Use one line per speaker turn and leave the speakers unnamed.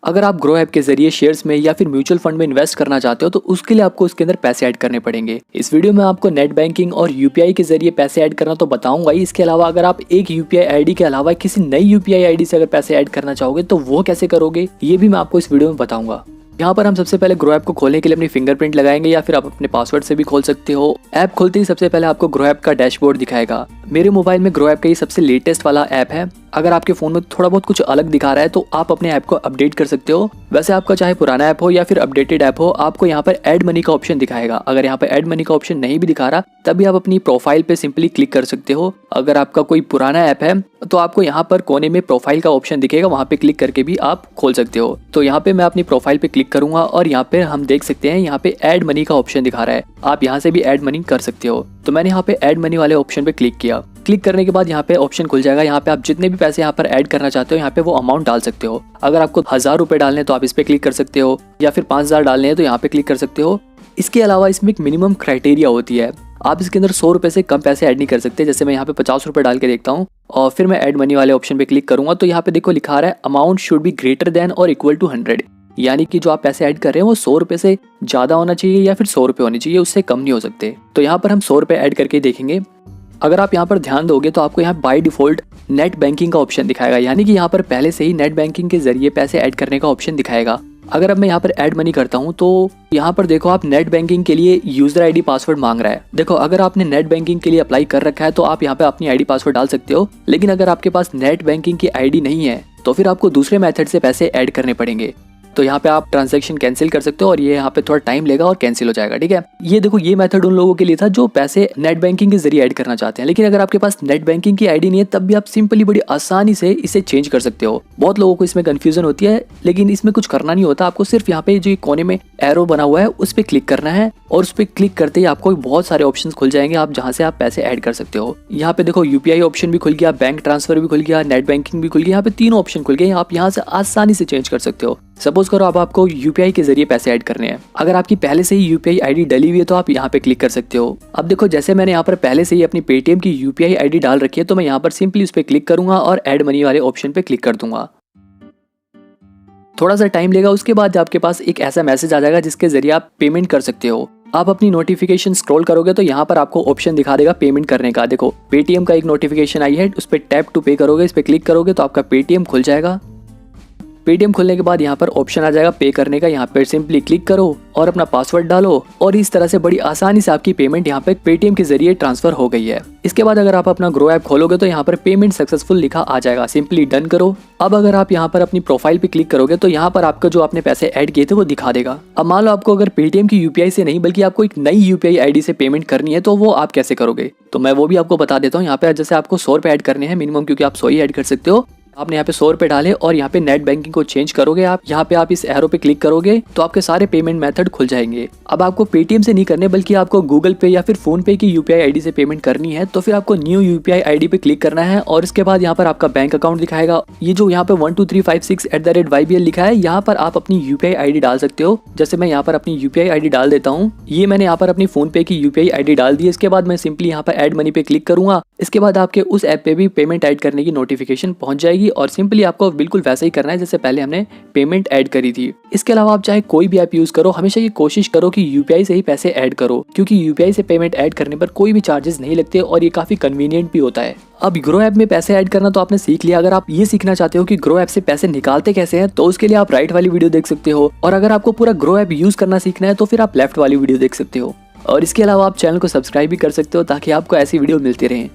अगर आप grow app के जरिए शेयर्स में या फिर म्यूचुअल फंड में इन्वेस्ट करना चाहते हो तो उसके लिए आपको उसके अंदर पैसे ऐड करने पड़ेंगे। इस वीडियो में आपको नेट बैंकिंग और यूपीआई के जरिए पैसे ऐड करना तो बताऊंगा ही, इसके अलावा अगर आप एक यूपीआई आईडी के अलावा किसी नई यूपीआई आईडी से अगर पैसे ऐड करना चाहोगे तो वो कैसे करोगे ये भी मैं आपको इस वीडियो में बताऊंगा। यहाँ पर हम सबसे पहले ग्रो ऐप को खोलने के लिए अपनी फिंगरप्रिंट लगाएंगे या फिर आप अपने पासवर्ड से भी खोल सकते हो। ऐप खोलते ही सबसे पहले आपको ग्रो ऐप का डैशबोर्ड दिखाएगा। मेरे मोबाइल में ग्रो ऐप का ये सबसे लेटेस्ट वाला ऐप है। अगर आपके फोन में थोड़ा बहुत कुछ अलग दिखा रहा है तो आप अपने ऐप को अपडेट कर सकते हो। वैसे आपका चाहे पुराना ऐप हो या फिर अपडेटेड ऐप हो, आपको यहाँ पर ऐड मनी का ऑप्शन दिखाएगा। अगर यहाँ पर ऐड मनी का ऑप्शन नहीं भी दिखा रहा तब भी आप अपनी प्रोफाइल पे सिंपली क्लिक कर सकते हो। अगर आपका कोई पुराना ऐप है तो आपको यहाँ पर कोने में प्रोफाइल का ऑप्शन दिखेगा, वहाँ पे क्लिक करके भी आप खोल सकते हो। तो यहाँ पे मैं अपनी प्रोफाइल पे क्लिक करूंगा और यहाँ पे हम देख सकते हैं यहाँ पे ऐड मनी का ऑप्शन दिखा रहा है। आप यहाँ से भी ऐड मनी कर सकते हो। तो मैंने यहाँ पे ऐड मनी वाले ऑप्शन पे क्लिक किया। क्लिक करने के बाद यहाँ पे ऑप्शन खुल जाएगा। यहाँ पे आप जितने भी पैसे यहाँ पर ऐड करना चाहते हो यहाँ पे वो अमाउंट डाल सकते हो। अगर आपको 1000 रुपए डालने तो आप इस पे क्लिक कर सकते हो या फिर 5000 डालने हैं तो यहाँ पे क्लिक कर सकते हो। इसके अलावा इसमें एक मिनिमम क्राइटेरिया होती है, आप इसके अंदर 100 रुपए से कम पैसे ऐड नहीं कर सकते। जैसे मैं यहाँ पे 50 रुपए डाल के देखता हूँ और फिर मैं ऐड मनी वाले ऑप्शन पे क्लिक करूंगा तो यहाँ पे देखो लिखा आ रहा है amount should be greater than और इक्वल टू 100, यानी कि जो आप पैसे ऐड कर रहे हैं वो 100 रुपए से ज्यादा होना चाहिए या फिर 100 रुपए होने चाहिए, उससे कम नहीं हो सकते। तो यहाँ पर हम 100 रुपए ऐड करके देखेंगे। अगर आप यहाँ पर ध्यान दोगे तो आपको यहाँ बाय डिफॉल्ट नेट बैंकिंग का ऑप्शन दिखाएगा, यानी कि यहाँ पर पहले से ही नेट बैंकिंग के जरिए पैसे ऐड करने का ऑप्शन दिखाएगा। अगर अब मैं यहाँ पर ऐड मनी करता हूँ तो यहाँ पर देखो आप नेट बैंकिंग के लिए यूजर आईडी पासवर्ड मांग रहा है। देखो अगर आपने नेट बैंकिंग के लिए अप्लाई कर रखा है तो आप यहाँ पे अपनी आईडी पासवर्ड डाल सकते हो, लेकिन अगर आपके पास नेट बैंकिंग की आईडी नहीं है तो फिर आपको दूसरे मेथड से पैसे ऐड करने पड़ेंगे। तो यहाँ पे आप ट्रांजैक्शन कैंसिल कर सकते हो और ये यहाँ पे थोड़ा टाइम लेगा और कैंसिल हो जाएगा, ठीक है। ये देखो ये मेथड उन लोगों के लिए था जो पैसे नेट बैंकिंग के जरिए ऐड करना चाहते हैं, लेकिन अगर आपके पास नेट बैंकिंग की आईडी नहीं है तब भी आप सिंपली बड़ी आसानी से इसे चेंज कर सकते हो। बहुत लोगों को इसमें कंफ्यूजन होती है, लेकिन इसमें कुछ करना नहीं होता। आपको सिर्फ यहाँ पे जो कोने में एरो बना हुआ है उस पर क्लिक करना है और उस पर क्लिक करते ही आपको बहुत सारे ऑप्शन खुल जाएंगे आप जहाँ से आप पैसे ऐड कर सकते हो। यहाँ पे देखो यूपीआई ऑप्शन भी खुल गया, बैंक ट्रांसफर भी खुल गया, नेट बैंकिंग भी खुल गया। यहाँ पे तीनों ऑप्शन खुल गए, आप यहाँ से आसानी से चेंज कर सकते हो। सपोज करो अब आपको यूपीआई के जरिए पैसे ऐड करने हैं। अगर आपकी पहले से ही यूपीआई आईडी डली हुई है तो आप यहाँ पे क्लिक कर सकते हो। अब देखो जैसे मैंने यहाँ पर पहले से ही अपनी पेटीएम की यूपीआई आईडी डाल रखी है तो मैं यहाँ पर सिंपली उस पर क्लिक करूंगा और ऐड मनी वाले ऑप्शन पे क्लिक कर दूंगा। थोड़ा सा टाइम लेगा, उसके बाद आपके पास एक ऐसा मैसेज आ जाएगा जिसके जरिए आप पेमेंट कर सकते हो। आप अपनी नोटिफिकेशन स्क्रॉल करोगे तो यहाँ पर आपको ऑप्शन दिखा देगा पेमेंट करने का। देखो पेटीएम का एक नोटिफिकेशन आई है, उस पर टैप टू पे करोगे, इस पर क्लिक करोगे तो आपका पेटीएम खुल जाएगा। पेटीएम खुलने के बाद यहाँ पर ऑप्शन आ जाएगा पे करने का, यहाँ पर सिंपली क्लिक करो और अपना पासवर्ड डालो और इस तरह से बड़ी आसानी से आपकी पेमेंट यहाँ पे पेटीएम के जरिए ट्रांसफर हो गई है। इसके बाद अगर आप अपना ग्रो ऐप खोलोगे तो यहाँ पर पेमेंट सक्सेसफुल लिखा आ जाएगा, सिंपली डन करो। अब अगर आप यहाँ पर अपनी प्रोफाइल पे क्लिक करोगे तो यहाँ पर आपका जो आपने पैसे ऐड किए थे वो दिखा देगा। अब मान लो आपको अगर पेटीएम की यूपीआई से नहीं बल्कि आपको एक नई यूपीआई आईडी से पेमेंट करनी है तो वो आप कैसे करोगे, तो मैं वो भी आपको बता देता हूँ। यहाँ पे जैसे आपको 100 रुपए ऐड करने हैं मिनिमम, क्योंकि आप 100 ही ऐड कर सकते हो। आपने यहाँ पे 100 रुपए डाले और यहाँ पे नेट बैंकिंग को चेंज करोगे। आप यहाँ पे आप इस एरो पे क्लिक करोगे तो आपके सारे पेमेंट मेथड खुल जाएंगे। अब आपको पेटीएम से नहीं करने बल्कि आपको गूगल पे या फिर फोन पे की यूपीआई आईडी से पेमेंट करनी है तो फिर आपको न्यू यूपीआई आईडी पे क्लिक करना है और इसके बाद यहाँ पर आपका बैंक अकाउंट दिखाएगा। ये जो यहाँ पे 12356@YBL लिखा है, यहाँ पर आप अपनी यूपीआई आईडी डाल सकते हो। जैसे मैं यहाँ पर अपनी यूपीआई आईडी डाल देता हूँ। ये मैंने यहाँ पर अपनी फोन पे की यूपीआई आईडी डाल दी। इसके बाद मैं सिंपली यहाँ पर ऐड मनी पे क्लिक करूंगा। इसके बाद आपके उस ऐप पे भी पेमेंट ऐड करने की नोटिफिकेशन पहुंच जाएगी और सिंपली आपको बिल्कुल वैसा ही करना है जैसे पहले हमने पेमेंट ऐड करी थी। इसके अलावा आप चाहे कोई भी ऐप यूज करो, हमेशा ये कोशिश करो कि यूपीआई से ही पैसे ऐड करो, क्योंकि यूपीआई से पेमेंट ऐड करने पर कोई भी चार्जेस नहीं लगते और ये काफी कन्वीनियंट भी होता है। अब ग्रो ऐप में पैसे ऐड करना तो आपने सीख लिया। अगर आप ये सीखना चाहते हो कि ग्रो ऐप से पैसे निकालते कैसे हैं तो उसके लिए आप राइट वाली वीडियो देख सकते हो, और अगर आपको पूरा ग्रो ऐप यूज करना सीखना है तो फिर आप लेफ्ट वाली वीडियो देख सकते हो। और इसके अलावा आप चैनल को सब्सक्राइब भी कर सकते हो ताकि आपको ऐसी वीडियो मिलती रहे।